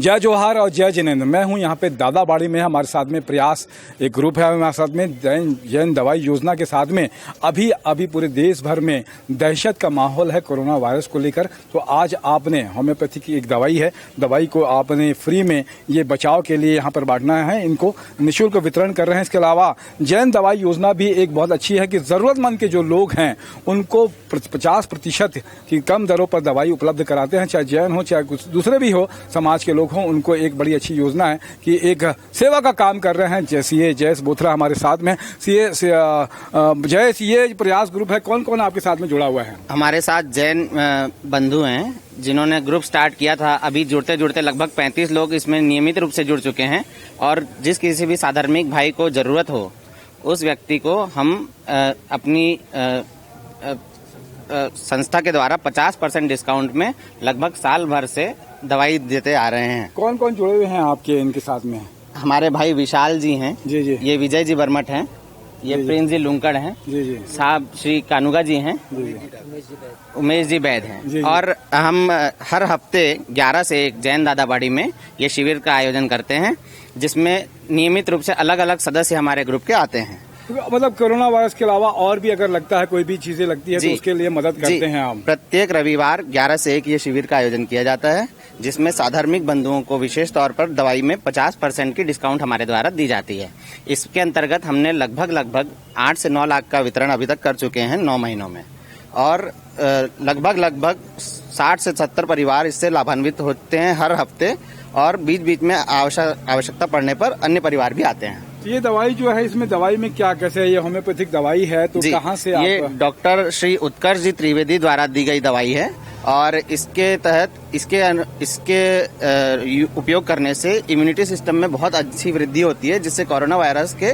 जय जोहार और जय जिनेंद्र। मैं हूं यहां पे दादाबाड़ी में। हमारे साथ में प्रयास एक ग्रुप है, हमारे साथ में जैन दवाई योजना के साथ में अभी पूरे देश भर में दहशत का माहौल है कोरोना वायरस को लेकर। तो आज आपने होम्योपैथी की एक दवाई है, दवाई को आपने फ्री में ये बचाव के लिए यहाँ पर बांटना है, इनको निःशुल्क वितरण कर रहे हैं। इसके अलावा जैन दवाई योजना भी एक बहुत अच्छी है कि ज़रूरतमंद के जो लोग हैं उनको 50% की कम दरों पर दवाई उपलब्ध कराते हैं, चाहे जैन हो चाहे कुछ दूसरे भी हो, समाज के लोग हों। उनको एक बड़ी अच्छी योजना है कि एक सेवा का काम कर रहे हैं। जैसे जयेश बोथरा हमारे साथ में, जयेश ये प्रयास ग्रुप है, कौन कौन आपके साथ में जुड़ा हुआ है? हमारे साथ जैन बंधु हैं जिन्होंने ग्रुप स्टार्ट किया था। अभी जुड़ते जुड़ते लगभग 35 लोग इसमें नियमित रूप से जुड़ चुके हैं और जिस किसी भी साधर्मिक भाई को जरूरत हो उस व्यक्ति को हम अपनी संस्था के द्वारा 50% डिस्काउंट में लगभग साल भर से दवाई देते आ रहे हैं। कौन कौन जुड़े हुए हैं आपके इनके साथ में? हमारे भाई विशाल जी हैं, जी जी, ये विजय जी बर्मठ हैं, ये प्रिंस जी लुंकड़ हैं, जी जी, साहब श्री कानुगा जी हैं, जी, उमेश जी वैद हैं। जी। और हम हर हफ्ते 11 से 1 जैन दादाबाड़ी में ये शिविर का आयोजन करते हैं, जिसमें नियमित रूप से अलग अलग सदस्य हमारे ग्रुप के आते हैं। मतलब कोरोना वायरस के अलावा और भी अगर लगता है कोई भी चीजें लगती है तो उसके लिए मदद करते हैं हम। प्रत्येक रविवार 11 से 1 ये शिविर का आयोजन किया जाता है, जिसमें साधर्मिक बंधुओं को विशेष तौर पर दवाई में 50% की डिस्काउंट हमारे द्वारा दी जाती है। इसके अंतर्गत हमने लगभग 8 से 9 लाख का वितरण अभी तक कर चुके हैं 9 महीनों में, और लगभग 60 से 70 परिवार इससे लाभान्वित होते हैं हर हफ्ते, और बीच बीच में आवश्यकता पड़ने पर अन्य परिवार भी आते हैं। ये दवाई जो है, इसमें दवाई में क्या कैसे, ये होम्योपैथिक दवाई है तो कहाँ से ये डॉक्टर श्री उत्कर्ष जी त्रिवेदी द्वारा दी गई दवाई है, और इसके तहत इसके उपयोग करने से इम्यूनिटी सिस्टम में बहुत अच्छी वृद्धि होती है, जिससे कोरोना वायरस के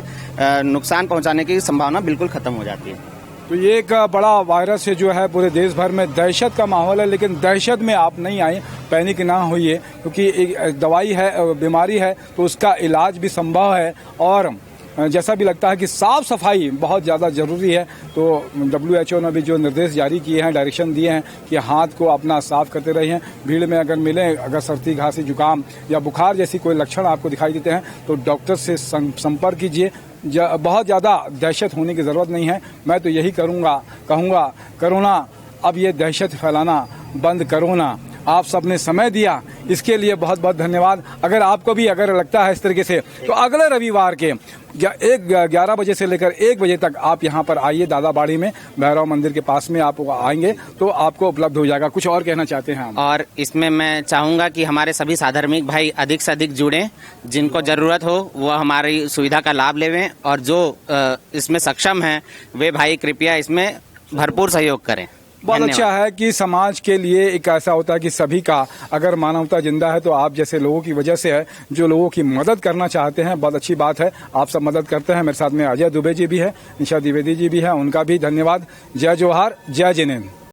नुकसान पहुंचाने की संभावना बिल्कुल खत्म हो जाती है। तो ये एक बड़ा वायरस है जो है पूरे देश भर में दहशत का माहौल है, लेकिन दहशत में आप नहीं आए, पैनिक ना होइए, क्योंकि एक दवाई है, बीमारी है तो उसका इलाज भी संभव है। और जैसा भी लगता है कि साफ सफाई बहुत ज़्यादा ज़रूरी है, तो WHO ने भी जो निर्देश जारी किए हैं, डायरेक्शन दिए हैं कि हाथ को अपना साफ करते रहिए। भीड़ में अगर मिले, अगर सर्दी खांसी जुकाम या बुखार जैसी कोई लक्षण आपको दिखाई देते हैं तो डॉक्टर से संपर्क कीजिए। बहुत ज़्यादा दहशत होने की ज़रूरत नहीं है। मैं तो यही कहूँगा कोरोना अब ये दहशत फैलाना बंद करो ना। आप सबने समय दिया, इसके लिए बहुत बहुत धन्यवाद। अगर आपको भी अगर लगता है इस तरीके से, तो अगले रविवार के 11 बजे से लेकर 1 बजे तक आप यहाँ पर आइए दादाबाड़ी में, भैरव मंदिर के पास में आप आएंगे तो आपको उपलब्ध हो जाएगा। कुछ और कहना चाहते हैं हम? और इसमें मैं चाहूँगा कि हमारे सभी साधर्मिक भाई अधिक से अधिक जुड़ें, जिनको ज़रूरत हो वो हमारी सुविधा का लाभ लेवें, और जो इसमें सक्षम हैं वे भाई कृपया इसमें भरपूर सहयोग करें। बहुत अच्छा है कि समाज के लिए एक ऐसा होता है कि सभी का अगर मानवता जिंदा है तो आप जैसे लोगों की वजह से है, जो लोगों की मदद करना चाहते हैं। बहुत अच्छी बात है, आप सब मदद करते हैं। मेरे साथ में अजय दुबे जी भी है, निशा द्विवेदी जी भी है, उनका भी धन्यवाद। जय जोहार, जय जिनेंद्र।